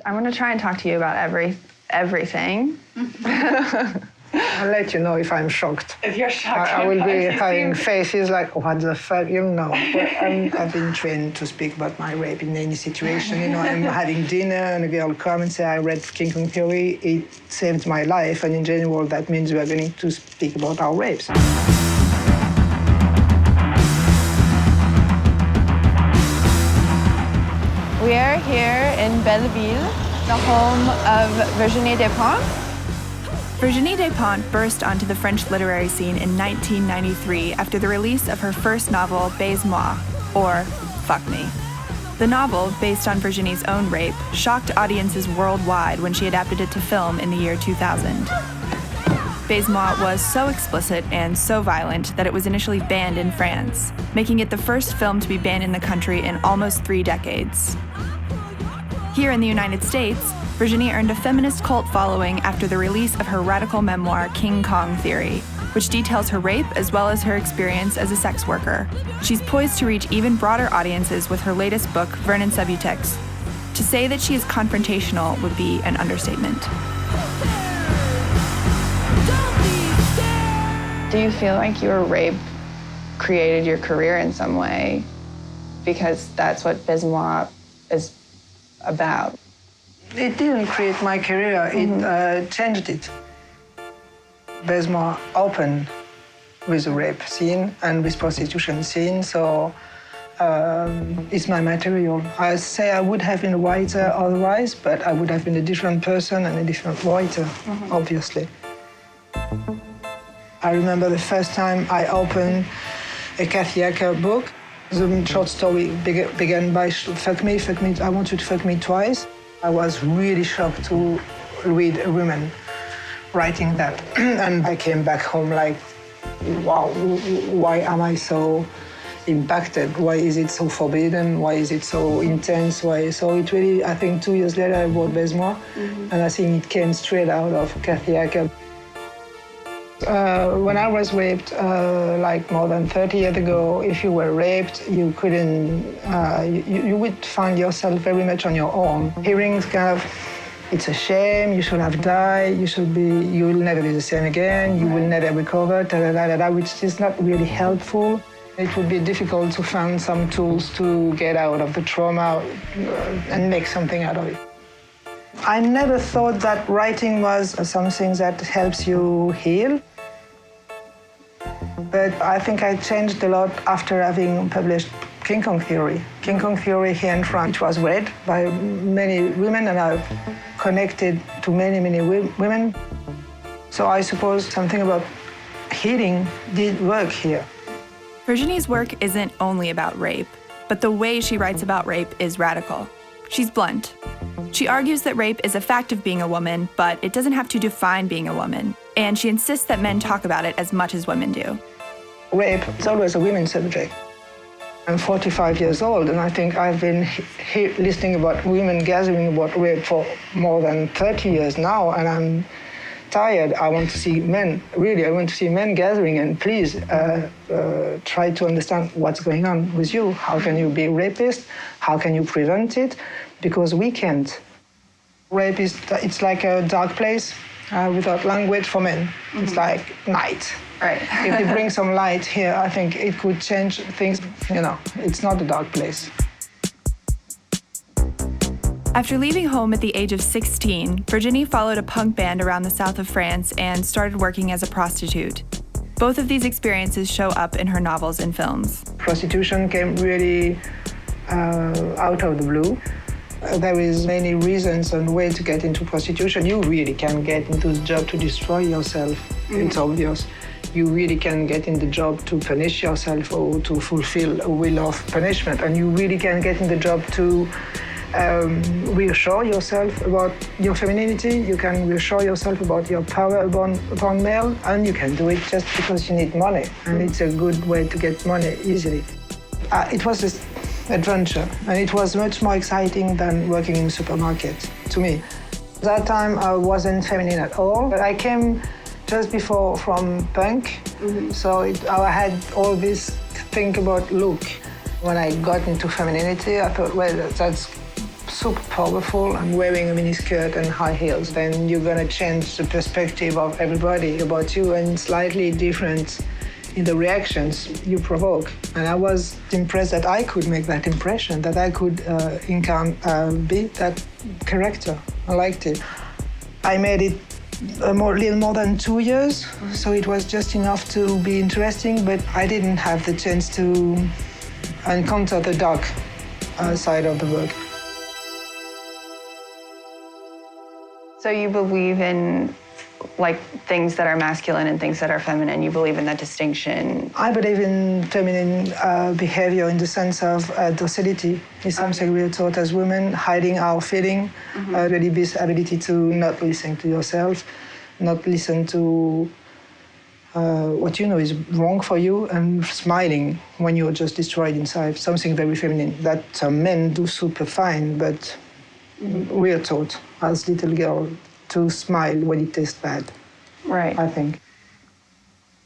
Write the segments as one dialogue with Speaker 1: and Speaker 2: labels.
Speaker 1: I'm going to try and talk to you about everything.
Speaker 2: I'll let you know if I'm shocked.
Speaker 1: If you're shocked,
Speaker 2: I will be having faces like, what the fuck, you know. I've been trained to speak about my rape in any situation. You know, I'm having dinner and a girl comes and says, I read King Kong Théorie, it saved my life. And in general, that means we are going to speak about our rapes.
Speaker 1: We are here in Belleville, the home of Virginie Despentes.
Speaker 3: Virginie Despentes burst onto the French literary scene in 1993 after the release of her first novel, Baise-Moi, or Fuck Me. The novel, based on Virginie's own rape, shocked audiences worldwide when she adapted it to film in the year 2000. Baise-Moi was so explicit and so violent that it was initially banned in France, making it the first film to be banned in the country in almost 3 decades. Here in the United States, Virginie earned a feminist cult following after the release of her radical memoir, King Kong Théorie, which details her rape as well as her experience as a sex worker. She's poised to reach even broader audiences with her latest book, Vernon Subutex. To say that she is confrontational would be an understatement.
Speaker 1: Do you feel like your rape created your career in some way? Because that's what Baise-Moi is about.
Speaker 2: It didn't create my career, it changed it. Baise-Moi opened with a rape scene and with prostitution scene, so it's my material. I say I would have been a writer otherwise, but I would have been a different person and a different writer, obviously. I remember the first time I opened a Kathy Acker book. The short story began by fuck me, I want you to fuck me twice. I was really shocked to read a woman writing that. And I came back home like, wow, why am I so impacted? Why is it so forbidden? Why is it so intense? Why? So it really, I think 2 years later I wrote Baise-Moi, and I think it came straight out of Kathy Acker. When I was raped, like more than 30 years ago, if you were raped, you couldn't, you would find yourself very much on your own. Hearing kind of, it's a shame, you should have died, you will never be the same again, you will never recover, which is not really helpful. It would be difficult to find some tools to get out of the trauma and make something out of it. I never thought that writing was something that helps you heal. But I think I changed a lot after having published King Kong Théorie. King Kong Théorie here in France, which was read by many women, and I've connected to many, many women. So I suppose something about healing did work here.
Speaker 3: Virginie's work isn't only about rape, but the way she writes about rape is radical. She's blunt. She argues that rape is a fact of being a woman, but it doesn't have to define being a woman. And she insists that men talk about it as much as women do.
Speaker 2: Rape is always a women's subject. I'm 45 years old, and I think I've been listening about women gathering about rape for more than 30 years now, and I'm tired. I want to see men, really, I want to see men gathering, and please try to understand what's going on with you. How can you be a rapist? How can you prevent it? Because we can't. Rape it's like a dark place without language for men. It's like night.
Speaker 1: Right.
Speaker 2: If you bring some light here, I think it could change things. You know, it's not a dark place.
Speaker 3: After leaving home at the age of 16, Virginie followed a punk band around the south of France and started working as a prostitute. Both of these experiences show up in her novels and films.
Speaker 2: Prostitution came really out of the blue. There is many reasons and ways to get into prostitution. You really can get into the job to destroy yourself. It's obvious. You really can get in the job to punish yourself or to fulfill a will of punishment. And you really can get in the job to reassure yourself about your femininity. You can reassure yourself about your power upon male. And you can do it just because you need money. And it's a good way to get money easily. It was this adventure, and it was much more exciting than working in a supermarket to me. At that time, I wasn't feminine at all, but I came just before from punk, so I had all this think about look. When I got into femininity, I thought, well, that's super powerful and wearing a miniskirt and high heels, then you're going to change the perspective of everybody about you, and slightly different in the reactions you provoke. And I was impressed that I could make that impression, that I could be that character. I liked it. I made it little more than 2 years, so it was just enough to be interesting, but I didn't have the chance to encounter the dark side of the work.
Speaker 1: So you believe in like things that are masculine and things that are feminine. You believe in that distinction.
Speaker 2: I believe in feminine behavior in the sense of docility. It's something we are taught as women, hiding our feeling, really this ability to not listen to yourself, not listen to what you know is wrong for you, and smiling when you're just destroyed inside. Something very feminine that men do super fine, but we are taught as little girls to smile when it tastes bad.
Speaker 1: Right.
Speaker 2: I think.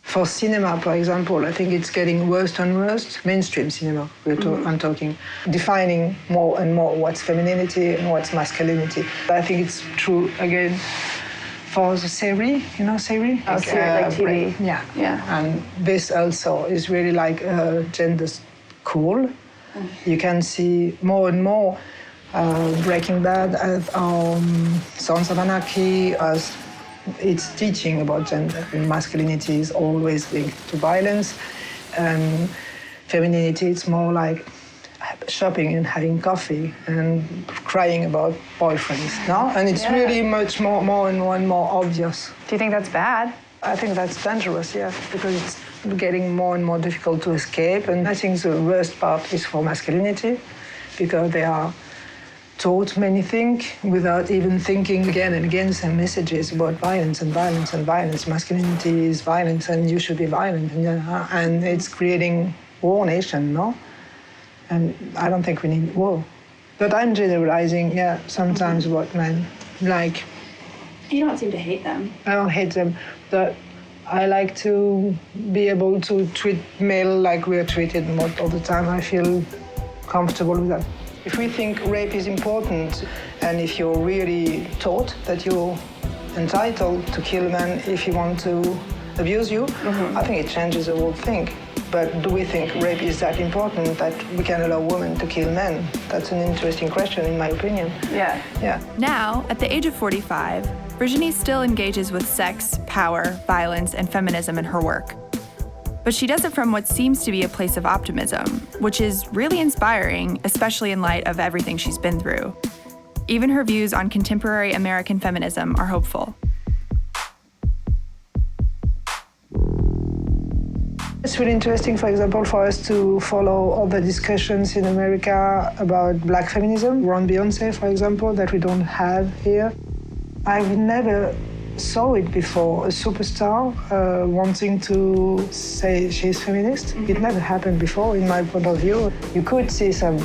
Speaker 2: For cinema, for example, I think it's getting worse and worse. Mainstream cinema, I'm talking. Defining more and more what's femininity and what's masculinity. I think it's true, again, for the série, you know série?
Speaker 1: Oh, like TV.
Speaker 2: Yeah. And this also is really like gender cool. You can see more and more Breaking Bad as Sons of Anarchy, as it's teaching about gender. And masculinity is always linked to violence, and femininity it's more like shopping and having coffee and crying about boyfriends, no? And it's really much more and more obvious.
Speaker 1: Do you think that's bad?
Speaker 2: I think that's dangerous, yeah, because it's getting more and more difficult to escape. And I think the worst part is for masculinity, because they are taught many things without even thinking again and again some messages about violence and violence and violence. Masculinity is violence and you should be violent. And it's creating war nation, no? And I don't think we need war. But I'm generalizing, sometimes about men. Like,
Speaker 3: you don't seem to hate them.
Speaker 2: I don't hate them, but I like to be able to treat male like we are treated most of the time. I feel comfortable with that. If we think rape is important, and if you're really taught that you're entitled to kill a man if he wants to abuse you, I think it changes the whole thing. But do we think rape is that important that we can allow women to kill men? That's an interesting question, in my opinion.
Speaker 1: Yeah.
Speaker 3: Now, at the age of 45, Virginie still engages with sex, power, violence, and feminism in her work. But she does it from what seems to be a place of optimism, which is really inspiring, especially in light of everything she's been through. Even her views on contemporary American feminism are hopeful.
Speaker 2: It's really interesting, for example, for us to follow all the discussions in America about black feminism, around Beyoncé, for example, that we don't have here. I've never saw it before, a superstar wanting to say she's feminist. It never happened before, in my point of view. You could see some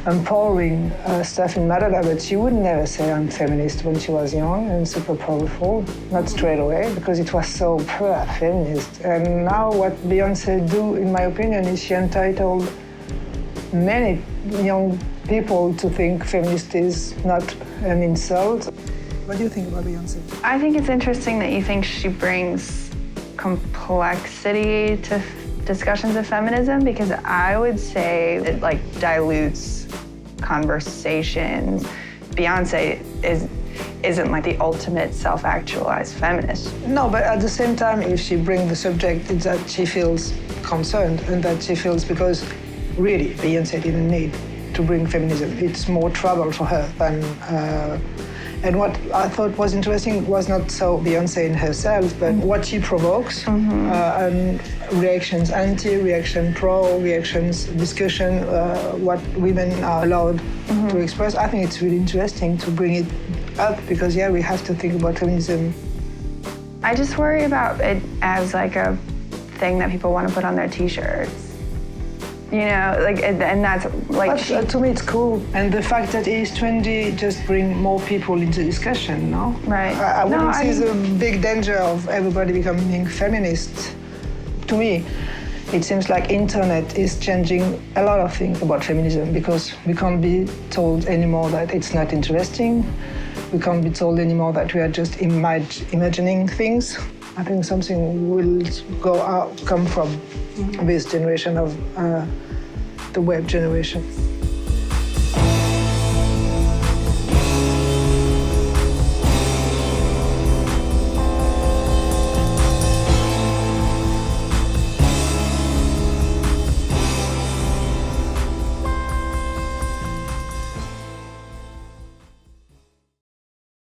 Speaker 2: empowering stuff in Madonna, but she would never say I'm feminist when she was young and super powerful, not straight away, because it was so feminist. And now what Beyoncé do, in my opinion, is she entitled many young people to think feminist is not an insult. What do you think about Beyoncé?
Speaker 1: I think it's interesting that you think she brings complexity to discussions of feminism, because I would say it like dilutes conversations. Beyoncé isn't like the ultimate self-actualized feminist.
Speaker 2: No, but at the same time, if she brings the subject, it's that she feels concerned, and that she feels, because really Beyoncé didn't need to bring feminism. It's more trouble for her than. And what I thought was interesting was not so Beyoncé in herself, but what she provokes, and reactions, anti-reaction, pro-reactions, discussion, what women are allowed to express. I think it's really interesting to bring it up, because, we have to think about feminism.
Speaker 1: I just worry about it as like a thing that people want to put on their T-shirts. You know, like, and that's like...
Speaker 2: But, to me, it's cool. And the fact that it is trendy just bring more people into discussion, no?
Speaker 1: Right.
Speaker 2: I wouldn't see the big danger of everybody becoming feminist. To me, It seems like internet is changing a lot of things about feminism because we can't be told anymore that it's not interesting. We can't be told anymore that we are just imagining things. I think something will come from this generation of the web generation.